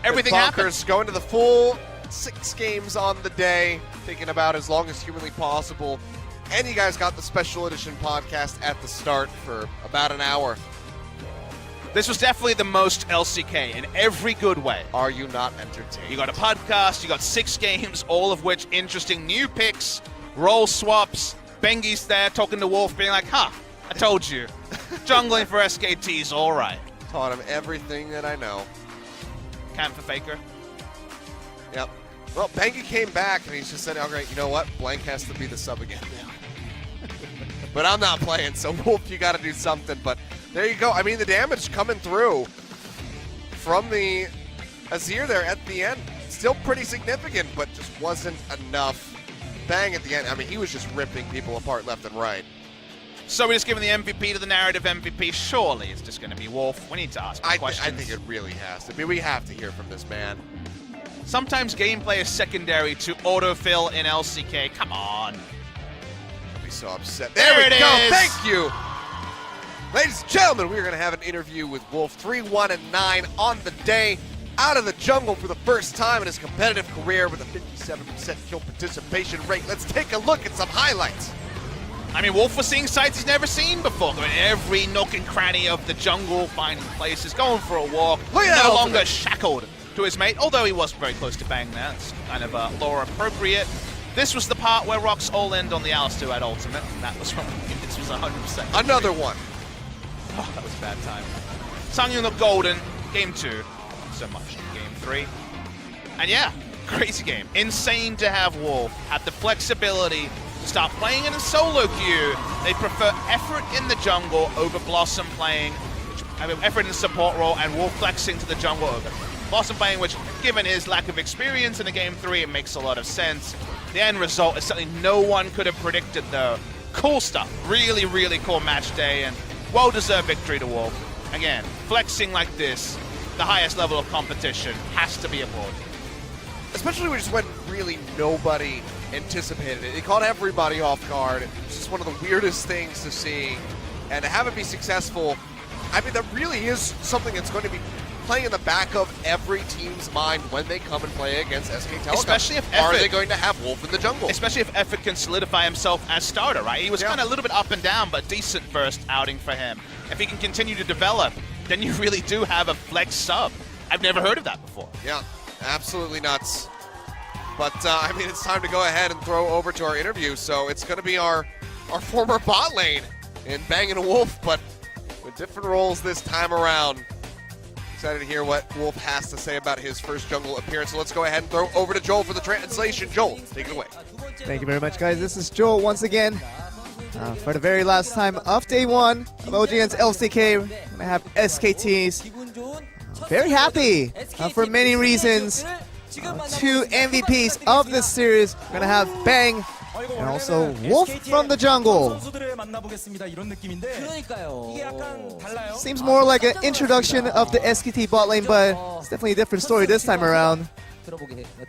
Everything happens. Going to the full 6 games on the day, taking about as long as humanly possible. And you guys got the special edition podcast at the start for about an hour. This was definitely the most LCK in every good way. Are you not entertained? You got a podcast, you got 6 games, all of which interesting new picks, role swaps. Bengi's there talking to Wolf, being like, I told you. Jungling for SKT's all right. Taught him everything that I know. Camp for Faker. Yep. Well, Benga came back and he just said, all right, you know what? Blank has to be the sub again. But I'm not playing, so Wolf, you got to do something. But there you go. I mean, the damage coming through from the Azir there at the end, still pretty significant, but just wasn't enough. Bang at the end. I mean, he was just ripping people apart left and right. So we're just giving the MVP to the narrative MVP. Surely it's just going to be Wolf. We need to ask questions. I think it really has to. I mean, we have to hear from this man. Sometimes gameplay is secondary to autofill in LCK. Come on. I'll be so upset. There it we go. is. Thank you. Ladies and gentlemen, we're going to have an interview with Wolf, 3-1-9 on the day, out of the jungle for the first time in his competitive career with a 57% kill participation rate. Let's take a look at some highlights. I mean, Wolf was seeing sights he's never seen before. Going every nook and cranny of the jungle, finding places, going for a walk. Look at that no ultimate. longer shackled to his mate, although he was very close to Bang there. It's kind of lore appropriate. This was the part where ROX all in on the Alistair at ultimate. That was from, this was 100%. Another one. Oh, that was a bad time. Sangyun looked golden. Game 2. So much in Game 3. And yeah, crazy game. Insane to have Wolf. Had the flexibility to start playing in a solo queue. They prefer effort in the jungle over Blossom playing, effort in the support role, and Wolf flexing to the jungle over Blossom playing, which, given his lack of experience in a Game 3, it makes a lot of sense. The end result is something no one could have predicted, though. Cool stuff. Really, really cool match day, and well-deserved victory to Wolf. Again, flexing like this, the highest level of competition, has to be applauded. Especially just when really nobody anticipated it. It caught everybody off guard. It's just one of the weirdest things to see. And to have it be successful, I mean, that really is something that's going to be playing in the back of every team's mind when they come and play against SK Telecom. Especially if Are Effort, they going to have Wolf in the jungle? especially if Effort can solidify himself as starter, right? He was kind of a little bit up and down, but decent first outing for him. If he can continue to develop, then you really do have a flex sub. I've never heard of that before. Yeah, absolutely nuts. But, I mean, it's time to go ahead and throw over to our interview. So it's going to be our former bot lane in Bang and Wolf, but with different roles this time around. Excited to hear what Wolf has to say about his first jungle appearance. So let's go ahead and throw over to Joel for the translation. Joel, take it away. Thank you very much, guys. This is Joel once again. For the very last time of day 1 of OG against LCK, we're going to have SKTs. Very happy for many reasons. 2 MVPs of this series. We're going to have Bang and also Wolf from the jungle. Seems more like an introduction of the SKT bot lane, but it's definitely a different story this time around.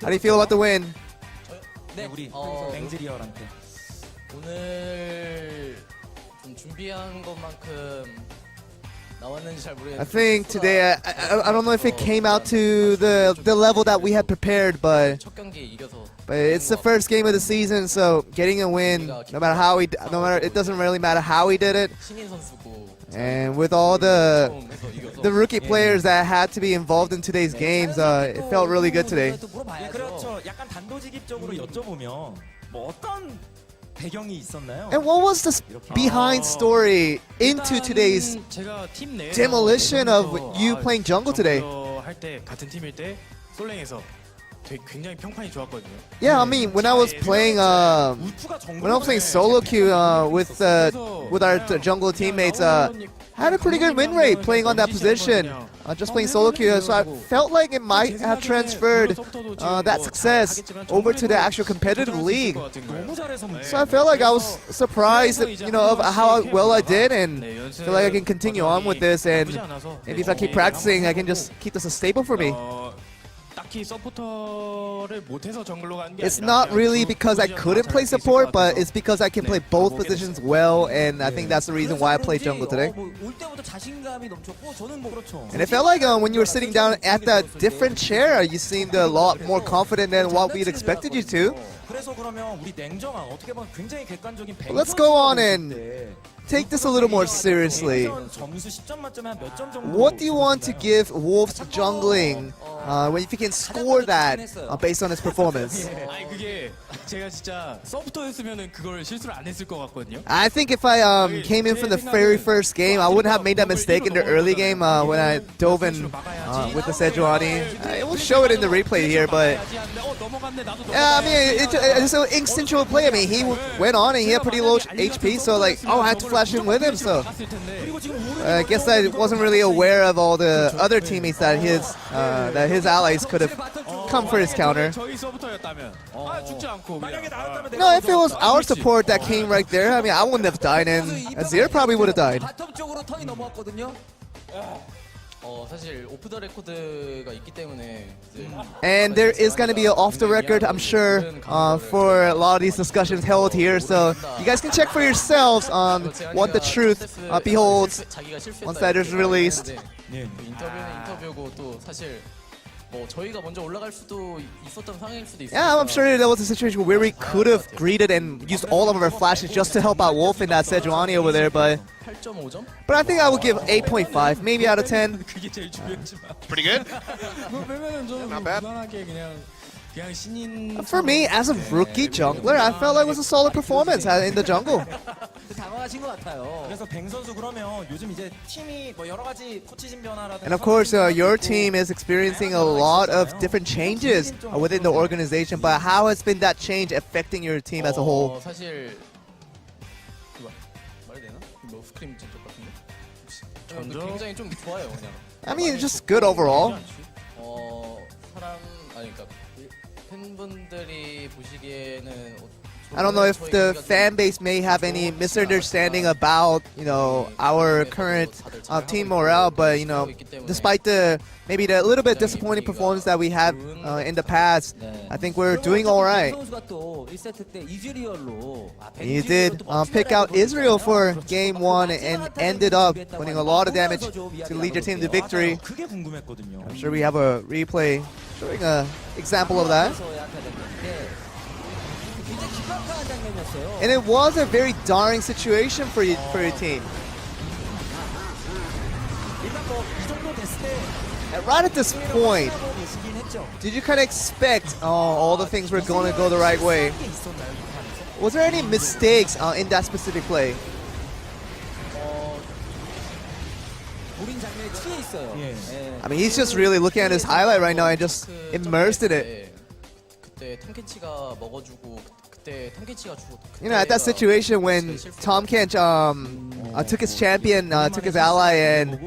How do you feel about the win? 오늘 좀 준비한 것만큼 나왔는지 잘 모르겠는데. I think today, I don't know if it came out to the level that we had prepared, but 첫 경기에 이겨서. But it's the first game of the season, so getting a win, it doesn't really matter how he did it. 신인 선수고. And with all the rookie players that had to be involved in today's games, it felt really good today. 그렇죠. 약간 단도직입적으로 여쭤보면 뭐 어떤 배경이 있었나요? And what was the behind story into today's 제가 팀 내에서 demolition of you playing jungle today? 할때 같은 팀일 때 솔랭에서 되게 굉장히 평판이 좋았거든요. Yeah, I mean when I was playing solo queue with our jungle teammates, had a pretty good win rate playing on that position. Just playing solo queue, so I felt like it might have transferred that success over to the actual competitive league. So I felt like I was surprised, of how well I did, and feel like I can continue on with this. And maybe if I keep practicing, I can just keep this a staple for me. It's not really because I couldn't play support, but it's because I can play both positions well, and I think that's the reason why I played jungle today. And it felt like when you were sitting down at that different chair, you seemed a lot more confident than what we'd expected you to. But let's go on and take this a little more seriously. What do you want to give Wolf's jungling when if you can score that based on his performance? I think if I came in from the very first game, I wouldn't have made that mistake in the early game when I dove in with the Sejuani. We'll show it in the replay here, but yeah, I mean, it's an instinctual play. I mean, he went on and he had pretty low HP, so like, I had to flash in with him. So I guess I wasn't really aware of all the other teammates that his allies could have come for his counter. No, if it was our support that came right there, I mean, I wouldn't have died, and Azir probably would have died. 사실 오프 더 레코드가 있기 때문에 And there is going to be an off the record, I'm sure, for a lot of these discussions held here. So you guys can check for yourselves on what the truth beholds once that is released. 인터뷰는 인터뷰고 또 사실 뭐 저희가 먼저 올라갈 수도 있었던 상황일 수도 있어요. Yeah, I'm sure there was a situation where we could have greeted and used all of our flashes just to help out Wolf in that Sejuani over there, but 8.5점? I think I would give 8.5, maybe out of 10. 그게 제일 중요하지만. Pretty good. 빼면은 좀 Not bad. 무난하게 그냥 신인. For me, as a rookie jungler, I felt like it was a solid performance in the jungle. 당황하신 것 같아요. 그래서 뱅 선수 그러면 요즘 이제 팀이 뭐 여러 가지 코치진 변화라든지 And of course, your team is experiencing a lot of different changes within the organization, but how has been that change affecting your team as a whole? 사실 말이 되나? 뭐 스크림 진짜 같은데? 굉장히 좀 좋아요 그냥. I mean, it's just good overall. 사람 아니 그러니까 팬분들이 보시기에는 I don't know if the fan base may have any misunderstanding about, our current team morale, but, despite maybe the little bit disappointing performance that we had in the past, I think we're doing all right. You did pick out Israel for game 1 and ended up putting a lot of damage to lead your team to victory. 그게 궁금했거든요. I'm sure we have a replay showing an example of that. And it was a very darring situation for your team. And right at this point, did you kind of expect all the things were going to go the right way? Was there any mistakes in that specific play? I mean, he's just really looking at his highlight right now and just immersed in it. 그때 탐켄치가 먹어주고 그때 탐켄치가 죽었. At that situation when Tom Kench took his champion, took his ally, and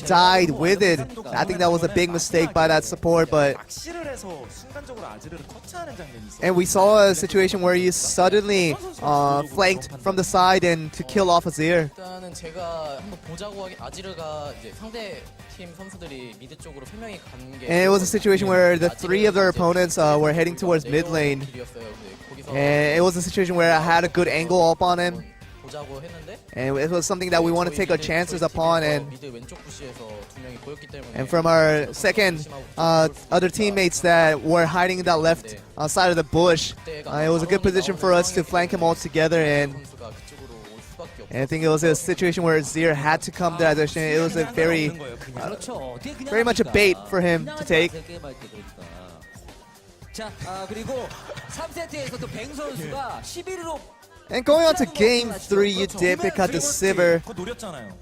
died with it, I think that was a big mistake by that support. But 낚시를 해서 순간적으로 아지르를 커트하는 장면이 있어요. and we saw a situation where he suddenly flanked from the side and to kill off Azir. 일단은 제가 한번 보자고 하기 아지르가 이제 상대 팀 선수들이 미드 쪽으로 3명이 가는 게. And it was a situation where the 3 of their opponents were heading towards mid lane. And it was a situation where I had a good angle up on him. 보자고 했는데. And it was something that we want to take our chances upon. 미드 왼쪽 부시에서 2명이 보였기 때문에. And from our second other teammates that were hiding in that left side of the bush, it was a good position for us to flank him all together. And I think it was a situation where Azir had to come to that position. It was a very much a bait for him to take. 자, 그리고 3세트에서 또 뱅 선수가 11위로 And going on to game 3, you did pick out the Sivir 그거 노렸잖아요.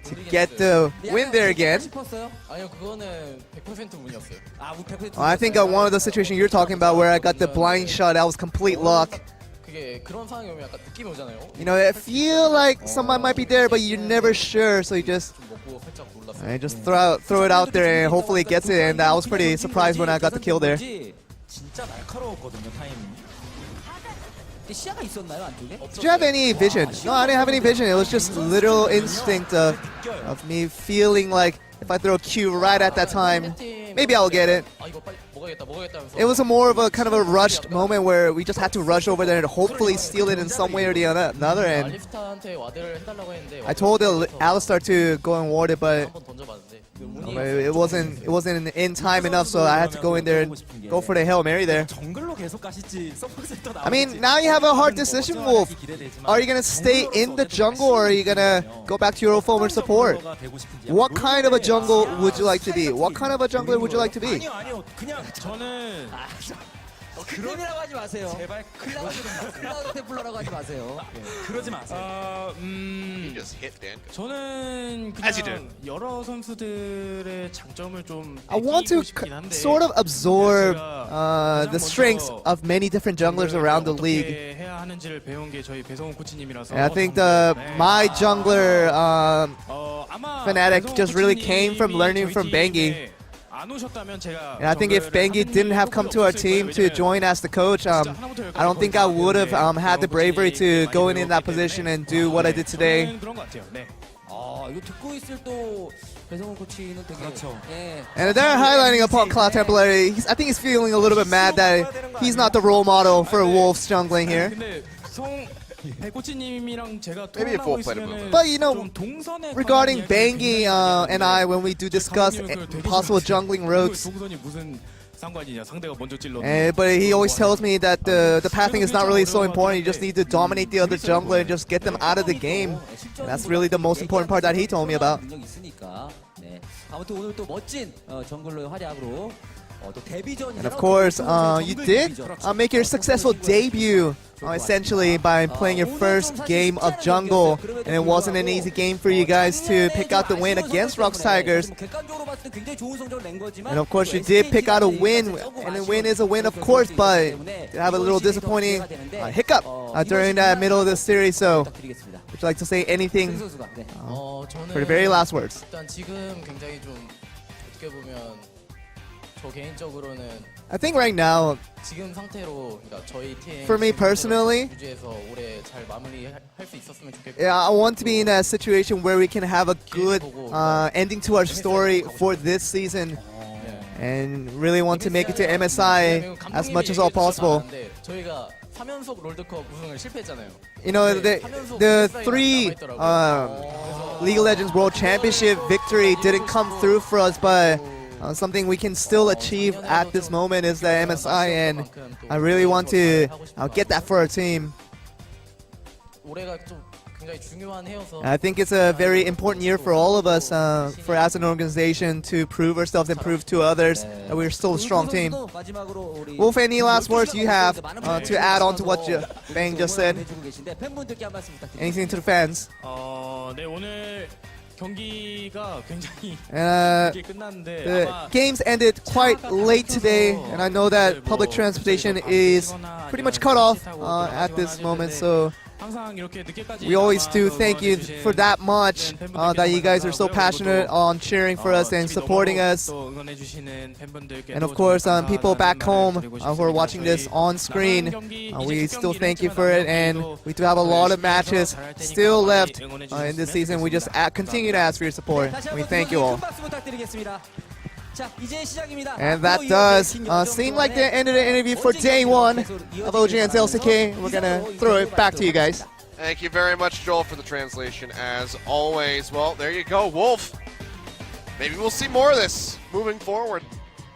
to get the win there again. 싶었어요? 아니요 그거는 100% 운이었어요. 아, 우리 100% I think one of the situations you're talking about where I got the blind shot, that was complete luck. 그게 그런 상황이 오면 약간 느낌이 오잖아요. I feel like someone might be there, but you're never sure, so you just 좀 먹고 살짝 놀랐어요. just throw it out there and hopefully it gets it. And I was pretty surprised when I got the kill there. 진짜 날카로웠거든요 타이밍이. 시야가 있었나요 안쪽에? Did you have any vision? No, I didn't have any vision. It was just literal instinct of me feeling like if I throw a Q right at that time, maybe I'll get it. 아 이거 빨리 먹어야겠다 하면서. It was more of a kind of a rushed moment where we just had to rush over there and hopefully steal it in some way or the another. And 알리스타한테 와드를 해달라고 했는데. I told Alistar to go and ward it, but 한번 던져봤는데. it wasn't in time enough, so I had to go in there and go for the Hail Mary there. 정글로 계속 가실지 서포트에 또 I mean, now you have a hard decision, Wolf. Are you gonna stay in the jungle or are you gonna go back to your old former support? What kind of a jungle would you like to be? What kind of a jungler would you like to be? 아니요 그냥 저는 그림이라고 하지 마세요. 제발 클라우드 템플러라고 하지 마세요. 그러지 마세요. just hit Dan. 저는 As you 그냥 여러 선수들의 장점을 좀 I want to 느끼고 싶긴 한데 sort of absorb 제가 the 가장 strengths 먼저 of many different junglers around the league. 어떻게 해야 하는지를 배운 게 저희 배성훈 코치님이라서 And I think 네. my jungler 아마 fanatic 배성훈 just really came from 코치님이 learning 저희 from 팀에 Bengi. 안 오셨다면 제가 And I think if Bengi didn't have come to our team to join as the coach, I don't think I would have had the bravery to go in that position and do what I did today. 저는 그런 것 같아요. 네. 이거 듣고 있을 또 배성훈 코치는 되게 예. And they're highlighting upon Cloud Temporary. I think he's feeling a little bit mad that he's not the role model for Wolves jungling here. 근데 코치님이랑 제가 Maybe a 토론하고 full-plated 있으면은 movement. But you know, 좀 동선에 regarding 관한 Bengi 이야기를 and I, when we do discuss possible jungling routes, 동선이 무슨 상관이냐? 상대가 먼저 찔렀는데. but he always tells me that the pathing is not really so important. You just need to dominate the other jungler and just get them out of the game. And that's really the most important part that he told me about. 능력이 있으니까. 네. 아무튼 오늘 또 멋진 정글러의 활약으로 또 데뷔전이 And of course, you did make your successful debut, essentially by playing your first game of jungle, and it wasn't an easy game for you guys to pick out the win against ROX Tigers. And of course, you did pick out a win, and a win is a win, of course, but you have a little disappointing hiccup during that middle of the series. So, would you like to say anything for the very last words? 일단 지금 굉장히 좀 어떻게 보면 저 개인적으로는 I think right now, 지금 상태로 그러니까 저희 팀 For me personally, 유지해서 올해 잘 마무리할 수 있었으면 좋겠고. yeah, I want to be in a situation where we can have a good ending to our story for this season, and really want to make it to MSI as much as all possible. 저희가 3연속 롤드컵 우승을 실패했잖아요. You know, the three League of Legends World Championship victory didn't come through for us, but something we can still achieve at this moment is the MSI, and I really want to get that for our team. 올해가 좀 굉장히 중요한 해여서 I think it's a very important year for all of us, for as an organization, to prove ourselves and prove to others that we're still a strong team. Wolf, any last words you have to add on to what Bang just said? Anything to the fans? 네, 오늘 경기가 굉장히 The 늦게 끝났는데 아마 games ended quite late today, and I know that public transportation is pretty much cut off at this moment, so 항상 이렇게 늦게까지 we always do thank you for that much, that you guys are so passionate on cheering for us and supporting us. And of course, people back home who are watching this on screen, we still thank you for it, and we do have a lot of matches still left in this season. We just continue to ask for your support. We thank you all. And that does seem like the end of the interview for day one of OGN's LCK. We're gonna throw it back to you guys. Thank you very much, Joel, for the translation, as always. Well, there you go, Wolf. Maybe we'll see more of this moving forward.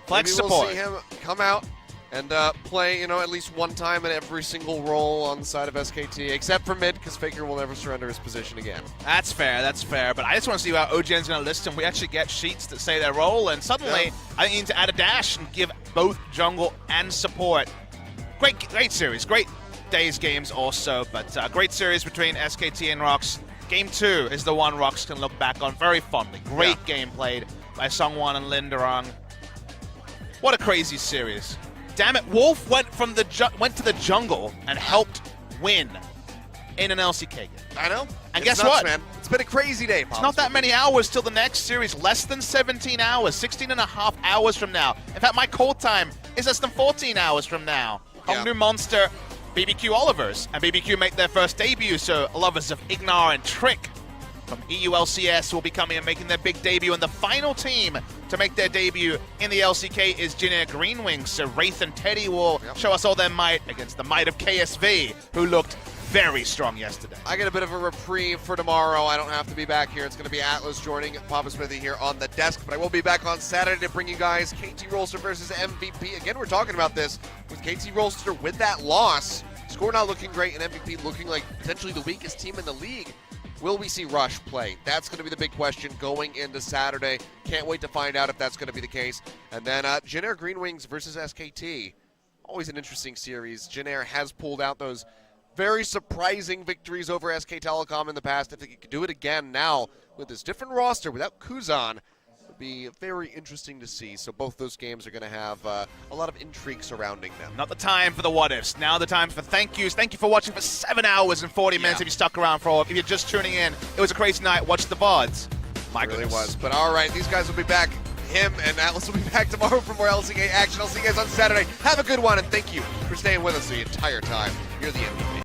Flex Maybe support. we'll see him come out and play, at least one time in every single role on the side of SKT, except for mid, because Faker will never surrender his position again. That's fair. But I just want to see how OGN's going to list them. We actually get sheets that say their role, and suddenly I think you need to add a dash and give both jungle and support. Great series. Great days games also, but great series between SKT and ROX. Game 2 is the one ROX can look back on very fondly. Great game played by Sungwon and Linderung. What a crazy series. Damn it, Wolf went to the jungle and helped win in an LCK game. I know. And It's guess nuts, what? man? It's been a crazy day, It's not that many hours till the next series. Less than 17 hours. 16 and a half hours from now. In fact, my call time is less than 14 hours from now. Yeah. Hongnu Monster, BBQ Olivers. And BBQ make their first debut, so lovers of Ignar and Trick from EULCS will be coming and making their big debut. And the final team to make their debut in the LCK is Jin Air Green Wings. So Wraith and Teddy will show us all their might against the might of KSV, who looked very strong yesterday. I get a bit of a reprieve for tomorrow. I don't have to be back here. It's going to be Atlas joining Papa Smithy here on the desk. But I will be back on Saturday to bring you guys KT Rolster versus MVP. Again, we're talking about this with KT Rolster with that loss. Score not looking great and MVP looking like potentially the weakest team in the league. Will we see Rush play? That's going to be the big question going into Saturday. Can't wait to find out if that's going to be the case. And then Jin Air Green Wings versus SKT. Always an interesting series. Jin Air has pulled out those very surprising victories over SK Telecom in the past. If they could do it again now with this different roster without Kuzan, would be very interesting to see. So both those games are going to have a lot of intrigue surrounding them. Not the time for the what ifs. Now the time for thank yous. Thank you for watching for 7 hours and 40 minutes. Yeah. If you stuck around for all, if you're just tuning in, it was a crazy night. Watch the VODs. My It really goodness. was. But all right, these guys will be back. Him and Atlas will be back tomorrow for more LCK action. I'll see you guys on Saturday. Have a good one, and thank you for staying with us the entire time. You're the MVP.